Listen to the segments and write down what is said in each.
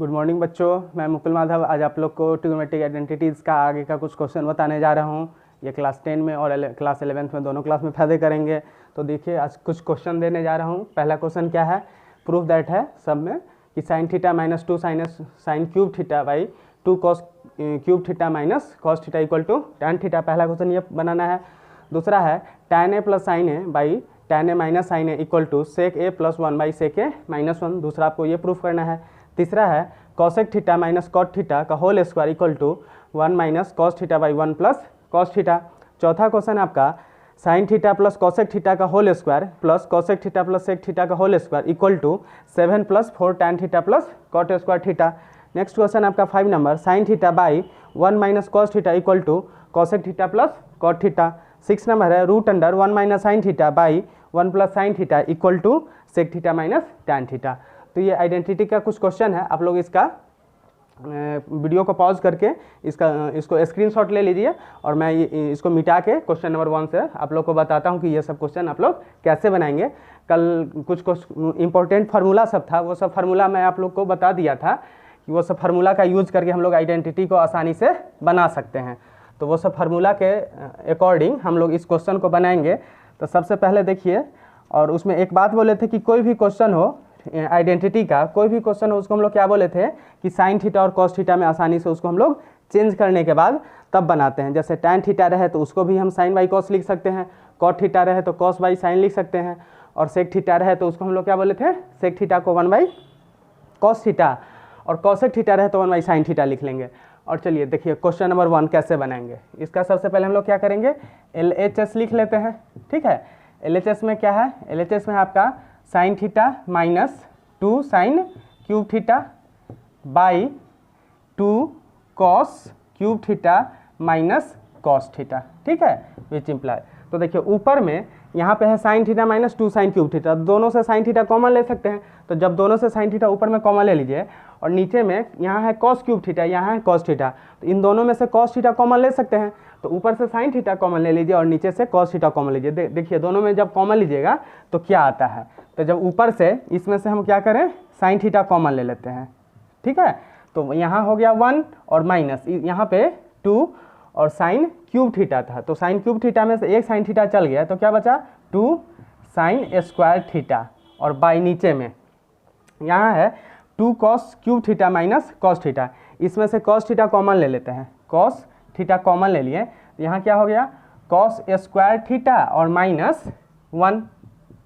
Good morning बच्चों, मैं मुकुल माधव आज आप लोग को ट्रिग्नोमेट्रिक आइडेंटिटीज़ का आगे का कुछ क्वेश्चन बताने जा रहा हूँ। ये क्लास 10 में और क्लास 11th में दोनों क्लास में फायदे करेंगे। तो देखिए आज कुछ क्वेश्चन देने जा रहा हूँ। पहला क्वेश्चन क्या है, प्रूफ दैट है सब में कि sine theta minus 2 sine cube theta by 2 cos cube theta minus cos theta equal to tan theta. पहला क्वेश्चन ये बनाना है। दूसरा है tan A plus sine A by tan A minus sine A equal to sec A plus 1 by sec A minus 1। दूसरा आपको ये proof करना है। तीसरा है cosec theta minus cot theta का whole square equal to 1 minus cos theta by 1 plus cos theta. चौथा question आपका sine theta plus cosec theta का whole square plus cosec theta plus sec theta का whole square equal to 7 plus 4 tan theta plus cot square theta. Next question आपका 5 number sine theta by 1 minus cos theta equal to cosec theta plus cot theta. 6 number है root under 1 minus sine theta by 1 plus sine theta equal to sec theta minus tan theta. तो ये identity का कुछ question है। आप लोग इसका video को पॉज करके इसको स्क्रीनशॉट ले लीजिए और मैं इसको मिटा के क्वेश्चन नंबर 1 से आप लोग को बताता हूँ कि ये सब क्वेश्चन आप लोग कैसे बनाएंगे। कल कुछ इंपॉर्टेंट फार्मूला सब था, वो सब फार्मूला मैं आप लोग को बता दिया था कि वो सब फार्मूला का यूज़ करके हम लोग आइडेंटिटी को आसानी से बना सकते हैं। तो वो सब फार्मूला के अकॉर्डिंग हम लोग इस क्वेश्चन को बनाएंगे। तो सबसे पहले देखिए, और उसमें एक बात बोले थे कि कोई भी क्वेश्चन हो आइडेंटिटी का, कोई भी क्वेश्चन हो उसको हम लोग क्या बोले थे कि साइन थीटा और कॉस थीटा में आसानी से उसको हम लोग चेंज करने के बाद तब बनाते हैं। जैसे टैन थीटा रहे तो उसको भी हम साइन बाई कॉस लिख सकते हैं, कॉट थीटा रहे तो कॉस बाई साइन लिख सकते हैं, और सेक थीटा रहे तो उसको हम लोग क्या बोले थे, सेक थीटा को 1 बाई कॉस थीटा, और कॉसेक थीटा रहे तो 1 बाई साइन थीटा लिख लेंगे। और चलिए देखिए क्वेश्चन नंबर 1 कैसे बनाएंगे। इसका सबसे पहले हम लोग क्या करेंगे, LHS लिख लेते हैं। ठीक है, LHS में क्या है, LHS में आपका sine theta minus 2 sine cube theta by 2 cos cube theta minus cos theta. ठीक है, विच इम्प्लाई। तो देखिए ऊपर में यहाँ पे है sign theta minus 2 sine cube theta, दोनों से साइन थीटा कॉमन ले सकते हैं। तो जब दोनों से साइन थीटा ऊपर में कॉमन ले लीजिए, और नीचे में यहाँ है कॉस क्यूब थीटा, यहाँ है कॉस थीटा, तो इन दोनों में से कॉस थीटा कॉमन ले सकते हैं। तो ऊपर से साइन थीटा कॉमन ले लीजिए और नीचे से कॉस थीटा कॉमन लीजिए। देखिए दोनों में जब कॉमन लीजिएगा तो क्या आता है। तो जब ऊपर से इसमें से हम क्या करें, साइन थीटा कॉमन ले लेते हैं। ठीक है, तो यहाँ हो गया 1 और माइनस यहाँ पे 2 और साइन क्यूब थीटा था, तो साइन क्यूब थीटा में से एक साइन थीटा चल गया, तो क्या बचा 2 साइन स्क्वायर थीटा, और बाई नीचे में यहाँ है 2 cos cube theta minus cos theta. इसमें से कॉस थीटा कॉमन ले लेते हैं, कॉस थीटा कॉमन ले लिए, यहाँ क्या हो गया कॉस स्क्वायर थीटा और माइनस 1।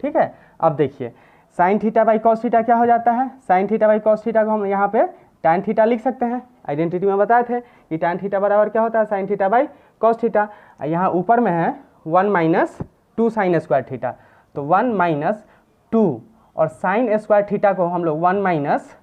ठीक है, अब देखिए sign theta by cos theta क्या हो जाता है, sign theta by cos theta को हम यहाँ पे टैन थीटा लिख सकते हैं। आइडेंटिटी में बताए थे कि टैन थीटा बराबर क्या होता है, sign theta by cos theta. यहाँ ऊपर में है 1 माइनस 2 साइन स्क्वायर थीटा, तो 1 माइनस 2 और साइन स्क्वायर थीटा को हम लोग 1 माइनस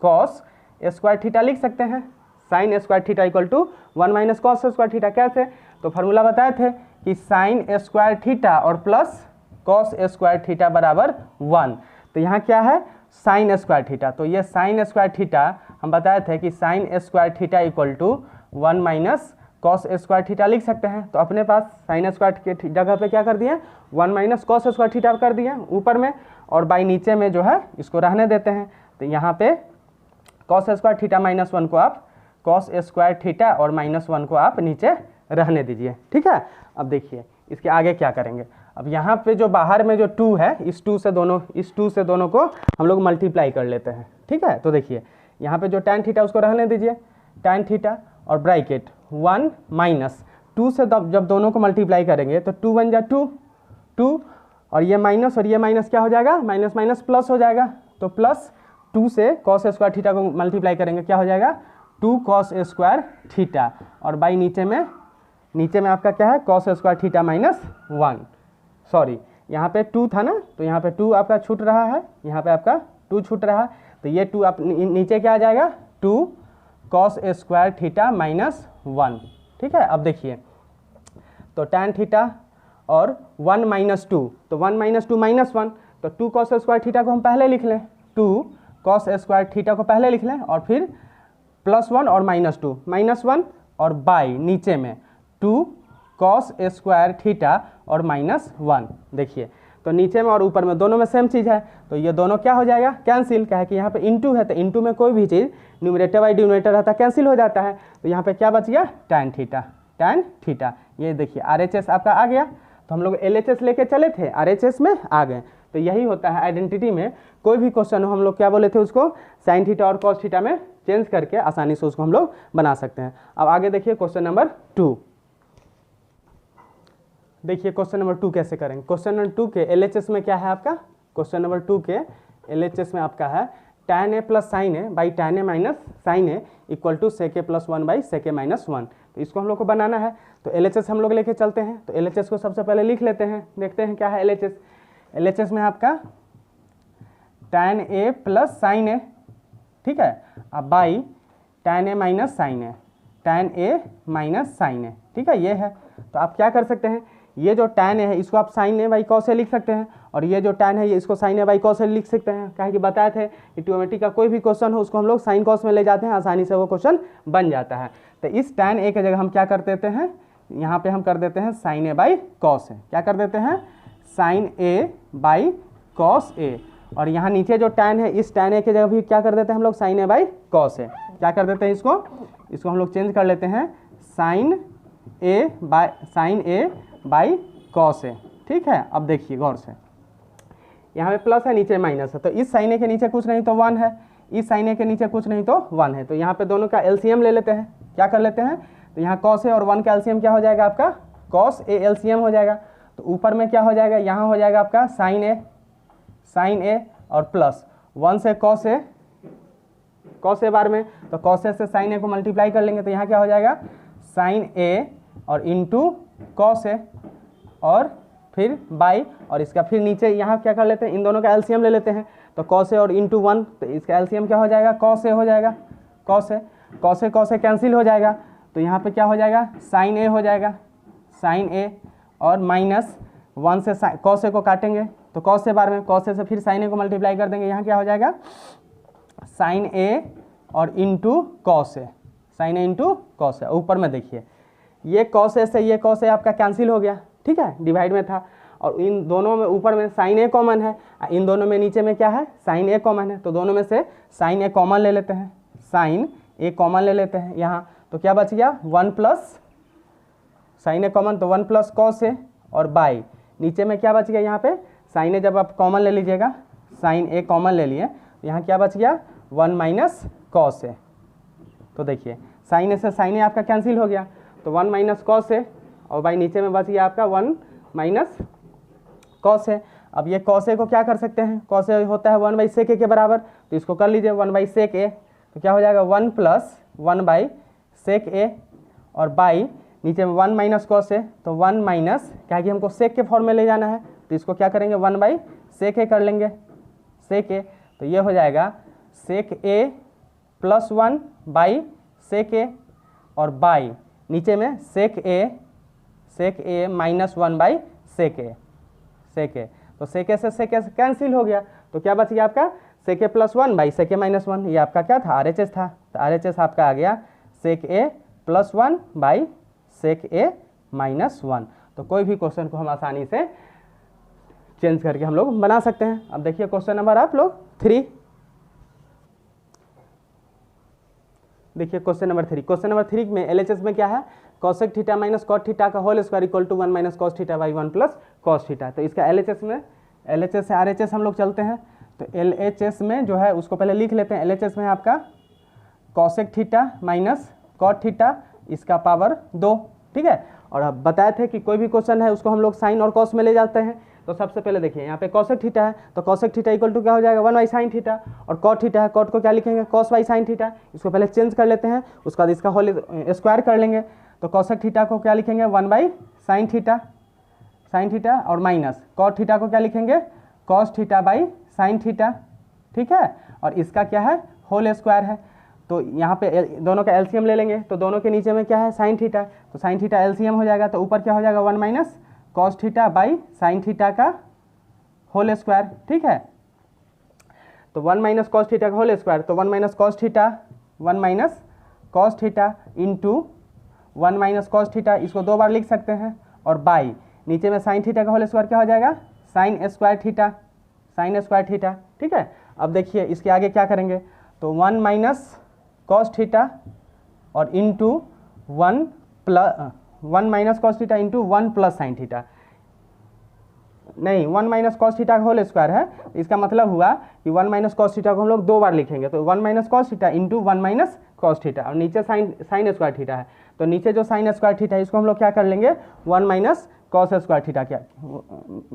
कॉस स्क्वायर थीटा लिख सकते हैं। Sine square theta equal to 1 minus cos square theta. कैसे, तो फार्मूला बताए थे कि साइन स्क्वायर थीटा और प्लस कॉस स्क्वायर थीटा बराबर 1। तो यहाँ क्या है साइन स्क्वायर थीटा, तो ये साइन स्क्वायर थीटा हम बताए थे कि sine square theta equal to 1 minus cos square theta लिख सकते हैं। तो अपने पास साइन स्क्वायर की जगह पे क्या कर दिए, 1 माइनस कॉस स्क्वायर थीटा कर दिए ऊपर में, और बाई नीचे में जो है इसको रहने देते हैं। तो यहाँ पे कॉस स्क्वायर थीटा माइनस 1 को आप कॉस स्क्वायर थीटा और माइनस 1 को आप नीचे रहने दीजिए। ठीक है, अब देखिए इसके आगे क्या करेंगे। अब यहाँ पे जो बाहर में जो 2 है, इस 2 से दोनों को हम लोग मल्टीप्लाई कर लेते हैं। ठीक है, तो देखिए यहाँ पे जो टैन थीटा उसको रहने दीजिए, टैन थीटा और ब्रैकेट 1 माइनस 2 से जब दोनों को मल्टीप्लाई करेंगे तो 2 बन जा 2 और ये माइनस क्या हो जाएगा, माइनस माइनस प्लस हो जाएगा। तो प्लस 2 से कॉस स्क्वायर थीटा को मल्टीप्लाई करेंगे, क्या हो जाएगा 2 कॉस स्क्वायर थीटा, और बाई नीचे में आपका क्या है cos square theta minus 1। Sorry, यहाँ पे 2 था ना, तो यहाँ पे 2 आपका छूट रहा है, यहाँ पे आपका 2 छूट रहा है, तो ये 2 आप नीचे क्या आ जाएगा 2 कॉस स्क्वायर थीटा माइनस 1। ठीक है, अब देखिए तो टैन थीटा और 1 माइनस 2, तो 1 माइनस 2 माइनस 1, तो 2 कॉस स्क्वायर थीटा को हम पहले लिख लें, 2 कॉस स्क्वायर थीटा को पहले लिख लें, और फिर प्लस 1 और माइनस 2 माइनस 1, और बाई नीचे में 2 कॉस स्क्वायर थीटा और माइनस 1। देखिए तो नीचे में और ऊपर में दोनों में सेम चीज़ है, तो ये दोनों क्या हो जाएगा, कैंसिल। क्या है कि यहाँ पे इंटू है, तो इंटू में कोई भी चीज़ न्यूमरेटर बाई डिनोमिनेटर रहता है, कैंसिल हो जाता है। तो यहाँ पे क्या बच गया, tan थीटा, tan थीटा। ये देखिए RHS आपका आ गया। तो हम लोग LHS लेके चले थे, RHS में आ गए। तो यही होता है आइडेंटिटी में, कोई भी क्वेश्चन हो हम लोग क्या बोले थे उसको साइन थीटा और कॉस थीटा में चेंज करके आसानी से उसको हम लोग बना सकते हैं। अब आगे देखिए क्वेश्चन नंबर 2। देखिए क्वेश्चन नंबर 2 कैसे करेंगे। क्वेश्चन नंबर 2 के LHS में क्या है आपका, क्वेश्चन नंबर 2 के LHS में आपका है tan a plus sine A by tan a minus sine A equal to sec a plus 1 by sec a minus 1। तो इसको हम लोग को बनाना है। तो LHS हम लोग लेके चलते हैं। तो LHS को सबसे पहले लिख लेते हैं, देखते हैं क्या है LHS। LHS में आपका tan a plus sine A, ठीक है, अब by tan a minus sine A, tan a minus sine A, ठीक है, ये है। तो आप क्या कर सकते हैं, ये जो tan है इसको आप sin a by cos a लिख सकते हैं, और ये जो tan है ये इसको sin a by cos a लिख सकते हैं। क्या है कि बताए थे कि ट्रिग्नोमेट्री का कोई भी क्वेश्चन हो उसको हम लोग sin cos में ले जाते हैं, आसानी से वो क्वेश्चन बन जाता है। तो इस tan a की जगह हम क्या कर देते हैं, यहाँ पे हम कर देते हैं sin a by cos a। क्या कर देते हैं, sin a by cos a, और यहाँ नीचे जो tan है इस tan a की जगह भी क्या कर देते हैं हम लोग sin a by cos a। क्या कर देते हैं, इसको हम लोग चेंज कर लेते हैं sin a by cos a, ठीक है। अब देखिए गौर से, यहाँ पे प्लस है नीचे माइनस है, तो इस साइन ए के नीचे कुछ नहीं तो 1 है, इस साइन ए के नीचे कुछ नहीं तो 1 है। तो यहाँ पे दोनों का एलसीएम ले लेते हैं। क्या कर लेते हैं, तो यहाँ cos a और 1 का एलसीएम क्या हो जाएगा आपका, cos a एलसीएम हो जाएगा। तो ऊपर में क्या हो जाएगा, यहाँ हो जाएगा आपका sin a और प्लस 1 से cos a बार में, तो cos a से sin a को मल्टीप्लाई कर लेंगे, तो यहाँ क्या हो जाएगा sin a और इंटू cos a और फिर बाई, और इसका फिर नीचे यहाँ क्या कर लेते हैं, इन दोनों का एलसीएम ले लेते हैं। तो cos a और इंटू 1, तो इसका एलसीएम क्या हो जाएगा, cos a हो जाएगा, cos a कैंसिल हो जाएगा। तो यहाँ पे क्या हो जाएगा, sin a हो जाएगा, sin a और माइनस 1 से cos a को काटेंगे, तो cos a बार में cos a से फिर sin a को मल्टीप्लाई कर देंगे। यहाँ क्या हो जाएगा sin a और into cos a, sin a into cos a। ऊपर में देखिए ये cos a से ये cos a आपका कैंसिल हो गया, ठीक है, डिवाइड में था, और इन दोनों में ऊपर में sin a कॉमन है, इन दोनों में नीचे में क्या है sin a कॉमन है, तो दोनों में से sin a कॉमन ले लेते हैं, sin a कॉमन ले लेते हैं यहाँ। तो क्या बच गया 1 प्लस sin a कॉमन, तो 1 प्लस cos a और बाई नीचे में क्या बच गया, यहाँ पे sin a जब आप कॉमन ले लीजिएगा, sin a कॉमन ले लिए, यहाँ क्या बच गया 1 माइनस cos a। तो देखिए sin a से sin a आपका कैंसिल हो गया, तो 1 माइनस cos a और बाई नीचे में बच गया आपका 1 माइनस cos a। अब ये cos a को क्या कर सकते हैं, cos a होता है 1 बाई sec a के बराबर, तो इसको कर लीजिए 1 बाई sec a। तो क्या हो जाएगा 1 प्लस 1 बाई sec a और बाई नीचे में 1 माइनस cos a, तो 1 माइनस, क्या है कि हमको sec के फॉर्म में ले जाना है, तो इसको क्या करेंगे 1 बाई sec a कर लेंगे, sec a। तो ये हो जाएगा sec a plus 1 by sec a और बाई नीचे में sec a minus 1 by sec a। तो sec a से sec a कैंसिल हो गया, तो क्या बच गया आपका sec a plus 1 by sec a minus 1। ये आपका क्या था, RHS था, तो RHS आपका आ गया sec a plus 1 by sec a minus 1। तो कोई भी क्वेश्चन को हम आसानी से चेंज करके हम लोग बना सकते हैं। अब देखिए क्वेश्चन नंबर आप लोग 3, देखिए क्वेश्चन नंबर 3। क्वेश्चन नंबर 3 में LHS में क्या है, cosec theta minus cot theta का whole square equal to 1 minus cos theta by 1 plus cos theta. तो इसका LHS में, LHS से RHS हम लोग चलते हैं। तो LHS में जो है उसको पहले लिख लेते हैं। LHS में आपका cosec theta minus cot theta इसका पावर 2, ठीक है। और अब बताए थे कि कोई भी क्वेश्चन है उसको हम लोग साइन और cos में ले जाते हैं। तो सबसे पहले देखिए यहाँ पे cosec थीटा है, तो cosec थीटा इक्वल टू क्या हो जाएगा 1 बाई साइन थीटा, और cot थीटा है, cot को क्या लिखेंगे cos बाई साइन थीटा। इसको पहले चेंज कर लेते हैं, उसके बाद इसका होल स्क्वायर कर लेंगे। तो cosec थीटा को क्या लिखेंगे 1 बाई साइन थीटा और माइनस cot थीटा को क्या लिखेंगे cos theta by sine theta, ठीक है। और इसका क्या है होल स्क्वायर है। तो यहाँ पे दोनों का एलसीएम ले लेंगे, तो दोनों के नीचे में क्या है साइन थीटा, तो साइन थीटा एलसीएम हो जाएगा। तो ऊपर क्या हो जाएगा 1 minus cos theta by sine theta का होल स्क्वायर, ठीक है। तो 1 माइनस cos थीटा का होल स्क्वायर, तो 1 minus cos theta into 1 minus cos theta, इसको 2 बार लिख सकते हैं, और बाई नीचे में साइन थीटा का होल स्क्वायर क्या हो जाएगा sign square theta, sign square theta, ठीक है। अब देखिए इसके आगे क्या करेंगे, तो 1 माइनस कॉस थीटा और into 1 minus cos theta into 1 plus sine theta, नहीं 1 माइनस कॉस थीटा का होल स्क्वायर है, इसका मतलब हुआ कि 1 माइनस कॉस थीटा को हम लोग 2 बार लिखेंगे, तो 1 minus cos theta into 1 minus cos theta, और नीचे साइन स्क्वायर थीटा है, तो नीचे जो साइन स्क्वायर थीटा है इसको हम लोग क्या कर लेंगे 1 माइनस कॉस स्क्वायर थीटा, क्या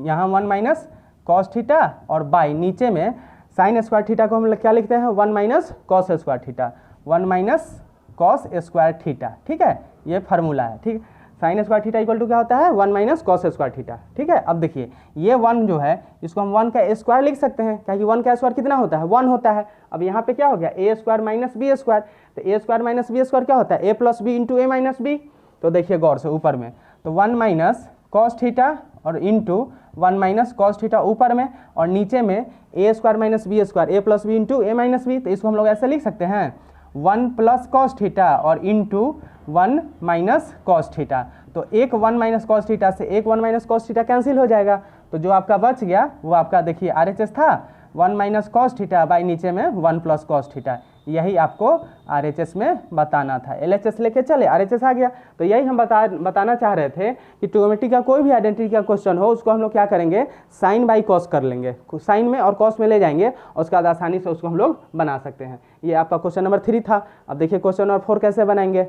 यहाँ 1 माइनस कॉस थीटा और बाई नीचे में साइन स्क्वायर थीटा को हम लोग क्या लिखते हैं 1 minus cos square theta, 1 minus cos square theta, ठीक है, ये फार्मूला है, ठीक है। Sine square theta equal to क्या होता है 1 माइनस कॉस स्क्वायर थीटा, ठीक है। अब देखिए ये 1 जो है इसको हम 1 का स्क्वायर लिख सकते हैं, क्योंकि 1 का स्क्वायर कितना होता है 1 होता है। अब यहाँ पे क्या हो गया ए स्क्वायर माइनस बी स्क्वायर, तो ए स्क्वायर माइनस बी स्क्वायर क्या होता है ए प्लस बी इंटू ए माइनस बी, तो देखिए गौर से ऊपर में, तो 1 माइनस कॉस थीटा और इंटू 1 माइनस कॉस थीटा ऊपर में, और नीचे में ए स्क्वायर माइनस बी स्क्वायर ए प्लस बी इंटू ए माइनस बी, तो इसको हम लोग ऐसे लिख सकते हैं 1 प्लस कॉस थीटा और इंटू 1 माइनस कॉस थीटा, तो एक 1 माइनस कॉस थीटा से एक 1 माइनस कॉस थीटा कैंसिल हो जाएगा, तो जो आपका बच गया वो आपका देखिए RHS था 1 माइनस कॉस थीटा बाई नीचे में 1 प्लस कॉस थीटा, यही आपको RHS में बताना था। LHS लेके चले RHS आ गया, तो यही हम बताना चाह रहे थे कि ट्रिग्नोमेट्री का कोई भी आइडेंटिटी का क्वेश्चन हो उसको हम लोग क्या करेंगे साइन बाई कॉस कर लेंगे, साइन में और कॉस में ले जाएंगे और उसके बाद आसानी से उसको हम लोग बना सकते हैं। ये आपका क्वेश्चन नंबर 3 था। अब देखिए क्वेश्चन नंबर 4 कैसे बनाएंगे,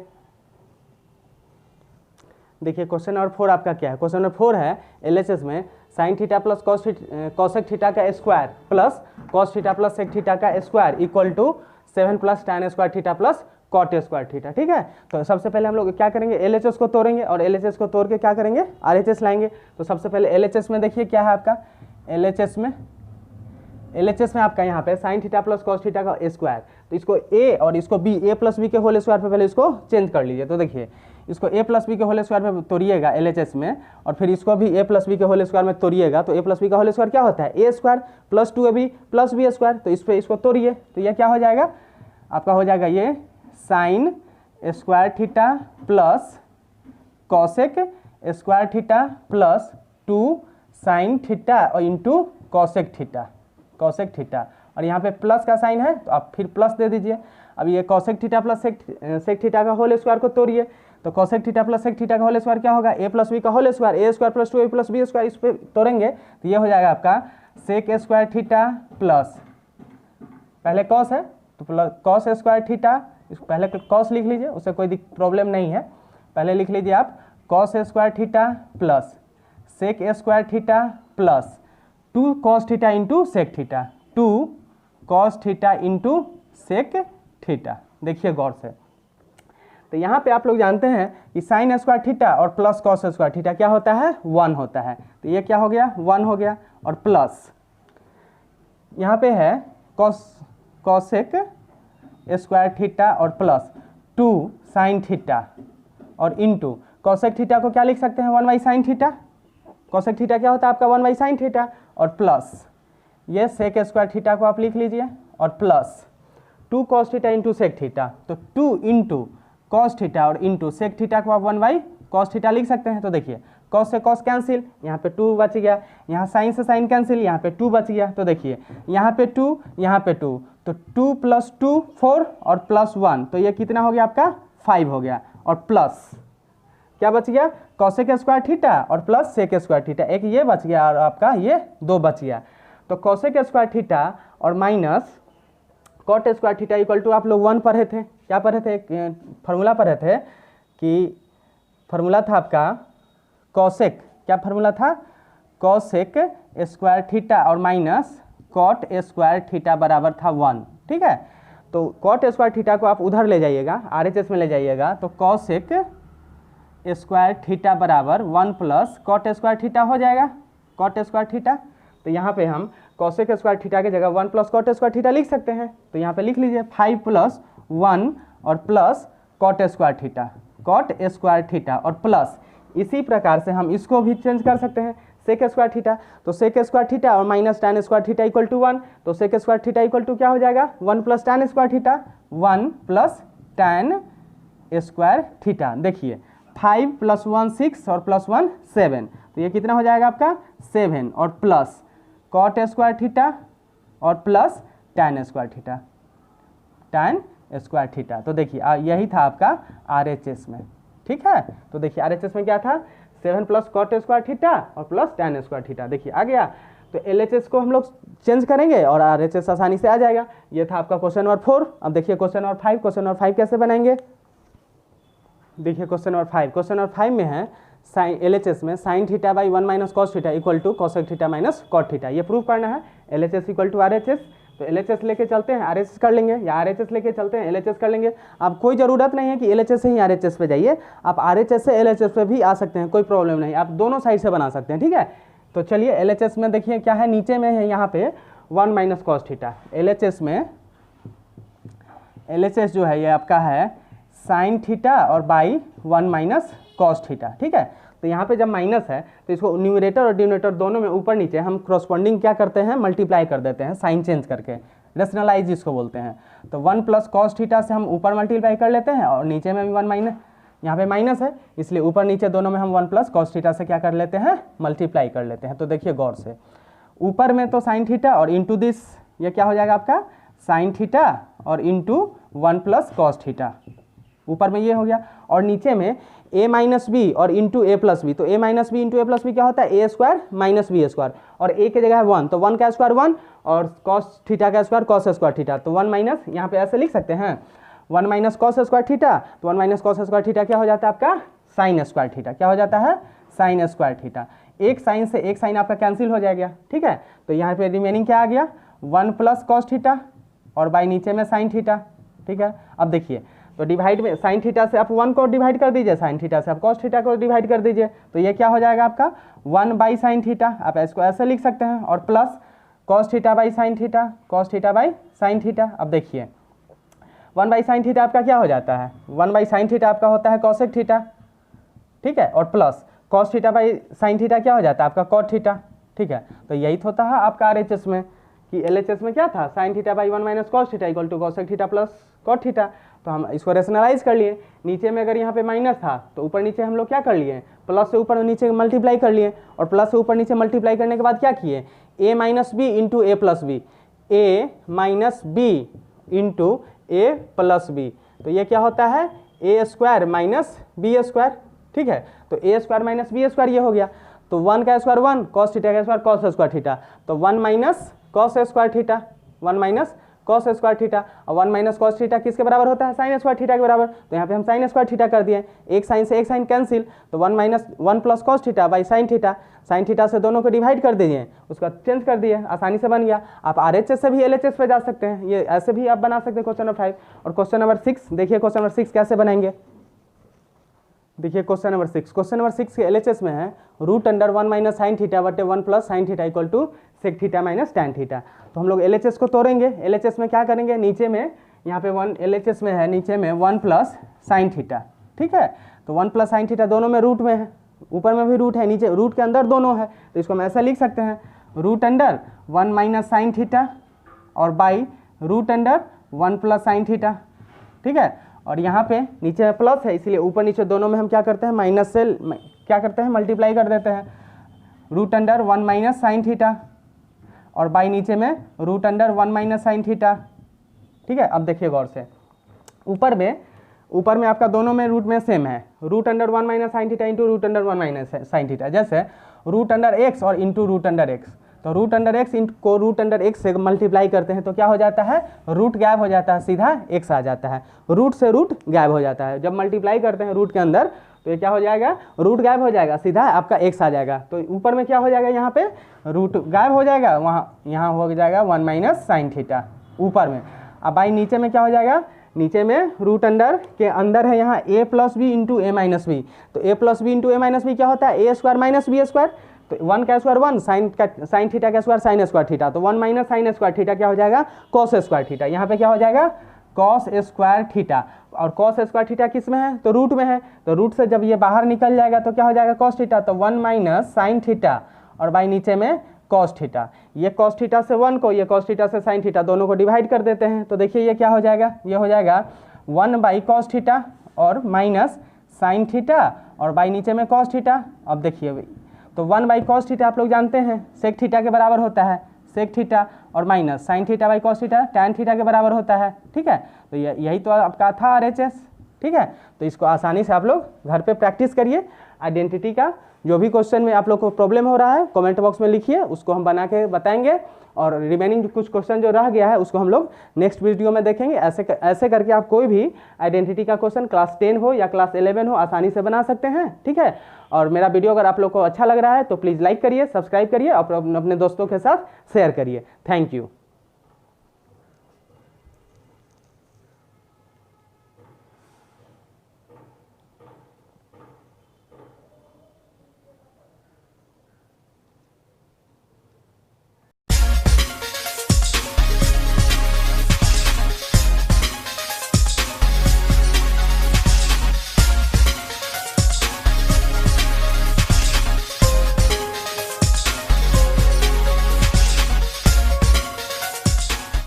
देखिए क्वेश्चन नंबर 4 आपका क्या है, क्वेश्चन नंबर 4 है LHS में sine theta plus cosec theta का square plus cos theta plus sec theta का square equal to 7 plus tan square theta plus cot square theta, ठीक है। तो सबसे पहले हम लोग क्या करेंगे LHS को तोड़ेंगे और LHS को तोड़ के क्या करेंगे RHS लाएंगे। तो सबसे पहले LHS में देखिए क्या है आपका, LHS में आपका यहाँ पे sign theta plus cos theta का स्क्वायर, तो इसको a और इसको b a प्लस बी के होल स्क्वायर पे पहले इसको चेंज कर लीजिए। तो देखिए इसको a प्लस बी के होल स्क्वायर में तोड़िएगा LHS में, और फिर इसको भी a प्लस बी के होल स्क्वायर में तोड़िएगा, तो a प्लस बी का होल स्क्वायर क्या होता है a square plus 2ab plus b square, तो इस पर इसको तोड़िए, तो यह क्या हो जाएगा आपका, हो जाएगा ये sign square theta plus cosec square theta plus 2 sine theta और इंटू कॉसेक थीटा, और यहाँ पे प्लस का साइन है तो आप फिर प्लस दे दीजिए। अब ये cosec theta plus sec theta का होल स्क्वायर को तोड़िए, तो cosec theta plus sec theta का होल स्क्वायर क्या होगा a प्लस बी का whole square, a square plus 2a plus B square, इस पर तोड़ेंगे तो ये हो जाएगा आपका सेक स्क्वायर थीटा प्लस, पहले कॉस है तो प्लस कॉस स्क्वायर थीटा, इसको पहले कॉस लिख लीजिए, उससे कोई प्रॉब्लम नहीं है, पहले लिख लीजिए आप cos square theta plus sec square theta plus 2 cos theta into sec theta, 2 cos theta into sec theta. देखिए गौर से, तो यहाँ पे आप लोग जानते हैं कि साइन स्क्वायर थीटा और प्लस कॉस स्क्वायर थीटा क्या होता है 1 होता है, तो ये क्या हो गया 1 हो गया, और प्लस यहाँ पे है कॉसेक स्क्वायर थीटा और प्लस 2 साइन थीटा और इंटू कॉसेक थीटा को क्या लिख सकते हैं 1 by sine theta, cosec theta क्या होता है आपका 1 बाई साइन थीटा, और प्लस ये सेक स्क्वायर थीटा को आप लिख लीजिए, और plus 2 cos theta into sec theta, तो 2 इंटू कॉस थीटा और इंटू सेक थीटा को आप 1 बाई कॉस थीटा लिख सकते हैं। तो देखिए कॉस से कॉस कैंसिल, यहाँ पे 2 बच गया, यहाँ साइन से साइन कैंसिल, यहाँ पे 2 बच गया, तो देखिए यहाँ पे 2 यहाँ पे 2, तो 2 प्लस 2 4 और प्लस 1, तो ये कितना हो गया आपका 5 हो गया, और प्लस क्या बच गया कॉसेक स्क्वायर थीटा और प्लस सेक स्क्वायर थीटा, एक ये बच गया और आपका ये 2 बच गया, तो कॉसेक स्क्वायर थीटा और minus cot square theta equal to आप लोग 1 पढ़े थे, क्या पढ़े थे फार्मूला पढ़े थे कि फार्मूला था आपका कॉसेक, क्या फार्मूला था कॉसेक स्क्वायर थीटा और माइनस कॉट स्क्वायर थीटा बराबर था 1, ठीक है। तो कॉट स्क्वायर थीटा को आप उधर ले जाइएगा RHS में ले जाइएगा, तो कॉसेक स्क्वायर थीटा बराबर 1 प्लस कॉट स्क्वायर थीटा हो जाएगा, कॉट स्क्वायर थीटा, तो यहाँ पे हम कॉसेक स्क्वायर थीटा की जगह 1 प्लस कॉट स्क्वायर थीटा लिख सकते हैं, तो यहाँ पे लिख लीजिए 5 प्लस 1 और प्लस कॉट स्क्वायर थीटा और प्लस, इसी प्रकार से हम इसको भी चेंज कर सकते हैं सेक स्क्वायर थीटा, तो सेक स्क्वायर थीटा और minus tan square theta equal to 1, तो sec square theta equal to क्या हो जाएगा 1 plus tan square theta, 1 plus tan square theta. देखिए 5 + 1 6 और +1 7, तो ये कितना हो जाएगा आपका 7 और प्लस cot स्क्वायर थीटा और plus tan square theta, tan square theta. तो देखिए यही था आपका RHS में, ठीक है। तो देखिए RHS में क्या था 7 + cot स्क्वायर थीटा और प्लस tan स्क्वायर थीटा। देखिए आ गया, तो LHS को हम लोग चेंज करेंगे और RHS आसानी से आ जाएगा। ये था आपका क्वेश्चन नंबर 4। अब देखिए क्वेश्चन नंबर 5। क्वेश्चन नंबर 5 कैसे बनाएंगे, देखिए क्वेश्चन नंबर 5। क्वेश्चन नंबर 5 में है साइन LHS में sin theta by 1 - cos theta equal to cosec theta minus cot theta, ये प्रूव करना है। LHS इक्वल टू RHS, तो LHS लेके चलते हैं RHS कर लेंगे, या RHS लेके चलते हैं LHS कर लेंगे। अब कोई ज़रूरत नहीं है कि LHS से ही RHS पे जाइए, आप RHS से LHS पे भी आ सकते हैं, कोई प्रॉब्लम नहीं, आप दोनों साइड से बना सकते हैं, ठीक है। तो चलिए LHS में देखिए क्या है, नीचे में है यहाँ पे 1 - cos थीटा। LHS में LHS जो है ये आपका है साइन थीटा और बाई 1 - cos थीटा, ठीक है। तो यहाँ पे जब माइनस है तो इसको न्यूमरेटर और डिनोमिनेटर दोनों में ऊपर नीचे हम क्रॉसपॉन्डिंग क्या करते हैं, मल्टीप्लाई कर देते हैं, साइन चेंज करके, रेशनलाइज जिसको बोलते हैं। तो 1 + cos थीटा से हम ऊपर मल्टीप्लाई कर लेते हैं और नीचे में भी 1 यहाँ पे माइनस है, इसलिए ऊपर नीचे दोनों में हम 1 + cos थीटा से क्या कर लेते हैं, मल्टीप्लाई कर लेते हैं। तो देखिए गौर से, ऊपर में तो साइन थीटा और इंटू दिस, ये क्या हो जाएगा आपका साइन थीटा और इंटू 1 + cos थीटा, ऊपर में ये हो गया, और नीचे में a - b और इंटू a + b। तो a - b into a + b क्या होता है, a² - b², और a की जगह है 1, तो 1 का स्क्वायर 1 और cos थीटा का स्क्वायर cos स्क्वायर थीटा, तो 1 माइनस, यहाँ पे ऐसे लिख सकते हैं 1 - cos स्क्वायर थीटा, तो 1 - cos स्क्वायर थीटा क्या हो जाता है आपका साइन स्क्वायर थीटा, क्या हो जाता है साइन स्क्वायर थीटा। एक साइन से एक साइन आपका कैंसिल हो जाएगा, ठीक है। तो यहाँ पे रिमेनिंग क्या आ गया 1 + cos थीटा और बाई नीचे में साइन थीटा, ठीक है। अब देखिए तो डिवाइड में साइन थीटा से आप 1 को डिवाइड कर दीजिए, साइन थीटा से आप cos थीटा को डिवाइड कर दीजिए, तो ये क्या हो जाएगा आपका 1/sin थीटा, आप इसको ऐसे लिख सकते हैं, और plus cos theta by sine theta, cos theta by sine theta. अब देखिए 1/sin थीटा आपका क्या हो जाता है, 1/sin थीटा आपका होता है cosec थीटा, ठीक है, और plus cos theta by sine theta क्या हो जाता है आपका cot थीटा, ठीक है। तो यही होता है आपका RHS में, कि LHS में क्या था sin theta by 1 - cos theta equal to cosec theta plus cot theta. तो हम इसको रेशनलाइज कर लिए, नीचे में अगर यहाँ पे माइनस था तो ऊपर नीचे हम लोग क्या कर लिए, प्लस से ऊपर नीचे मल्टीप्लाई कर लिए, और प्लस से ऊपर नीचे मल्टीप्लाई करने के बाद क्या किए a - b into a + b, a - b into a + b, तो ये क्या होता है a² - b², ठीक है। तो a² - b² ये हो गया, तो 1 का स्क्वायर 1 cos थीटा का स्क्वायर cos स्क्वायर थीटा, तो 1 - cos square theta, 1 - cos square theta, और 1 - cos थीटा किसके बराबर होता है साइन स्क्वायर थीटा के बराबर, तो यहाँ पे हम साइन स्क्वायर थीटा कर दिए, एक साइन से एक साइन कैंसिल, तो 1 + cos theta by sine theta, sine theta से दोनों को डिवाइड कर दीजिए, उसका चेंज कर दिए, आसानी से बन गया। आप RHS से भी LHS पे जा सकते हैं, ये ऐसे भी आप बना सकते हैं क्वेश्चन नंबर 5। और क्वेश्चन नंबर 6 देखिए, क्वेश्चन नंबर 6 कैसे बनाएंगे, देखिए क्वेश्चन नंबर 6। क्वेश्चन नंबर 6 के LHS में है √1 - sin थीटा बटे 1 + sin theta equal to sec theta minus tan theta. तो हम लोग LHS को तोड़ेंगे, LHS में क्या करेंगे, नीचे में यहाँ पे 1 LHS में है, नीचे में 1 + sin थीटा, ठीक है। तो 1 + sin थीटा दोनों में रूट में है, ऊपर में भी रूट है, नीचे रूट के अंदर दोनों है, तो इसको हम ऐसा लिख सकते हैं √1 - sin थीटा और बाई √1 + sin थीटा, ठीक है। और यहाँ पे नीचे में प्लस है, इसीलिए ऊपर नीचे दोनों में हम क्या करते हैं माइनस से क्या करते हैं मल्टीप्लाई कर देते हैं, √1 - sin थीटा और बाई नीचे में √1 - sin थीटा, ठीक है। अब देखिए गौर से, ऊपर में आपका दोनों में रूट में सेम है, √1 - sin theta into √1 - sin theta, जैसे √x और इंटू √x, तो √x को √x से मल्टीप्लाई करते हैं तो क्या हो जाता है, रूट गायब हो जाता है, सीधा x आ जाता है, रूट से रूट गायब हो जाता है। जब मल्टीप्लाई करते हैं रूट के अंदर तो ये क्या हो जाएगा, रूट गायब हो जाएगा, सीधा आपका x आ जाएगा। तो ऊपर में क्या हो जाएगा, यहाँ पे रूट गायब हो जाएगा, यहाँ हो जाएगा 1 - sin थीटा ऊपर में। अब भाई नीचे में क्या हो जाएगा, नीचे में √ के अंदर है यहाँ a + b into a - b, तो a + b into a - b क्या होता है a² - b², तो 1 का स्क्वायर 1 साइन थीटा का स्क्वायर साइन स्क्वायर थीटा, तो 1 - sin स्क्वायर थीटा क्या हो जाएगा cos स्क्वायर थीटा, यहाँ पे क्या हो जाएगा cos स्क्वायर थीटा, और cos स्क्वायर थीटा किस में है, तो रूट में है, तो रूट से जब ये बाहर निकल जाएगा तो क्या हो जाएगा cos थीटा, तो 1 - sin थीटा और बाई नीचे में cos थीटा, ये cos थीटा से 1 को, ये cos थीटा से sin थीटा दोनों को डिवाइड कर देते हैं, तो देखिए ये क्या हो जाएगा, ये हो जाएगा 1/cos थीटा और माइनस sin थीटा और बाई नीचे में कॉस थीटा। अब देखिए भाई, तो 1 बाई कॉस थीटा आप लोग जानते हैं सेक थीटा के बराबर होता है, सेक थीटा, और minus sine theta by cos theta tan theta के बराबर होता है। ठीक है, तो यही तो आपका था RHS। ठीक है, तो इसको आसानी से आप लोग घर पे प्रैक्टिस करिए। आइडेंटिटी का जो भी क्वेश्चन में आप लोग को प्रॉब्लम हो रहा है कमेंट बॉक्स में लिखिए, उसको हम बना के बताएंगे, और रिमेनिंग कुछ क्वेश्चन जो रह गया है उसको हम लोग नेक्स्ट वीडियो में देखेंगे। ऐसे करके आप कोई भी आइडेंटिटी का क्वेश्चन क्लास 10 हो या क्लास 11 हो आसानी से बना सकते हैं। ठीक है, और मेरा वीडियो अगर आप लोग को अच्छा लग रहा है तो प्लीज़ लाइक करिए, सब्सक्राइब करिए और अपने दोस्तों के साथ शेयर करिए। Thank you.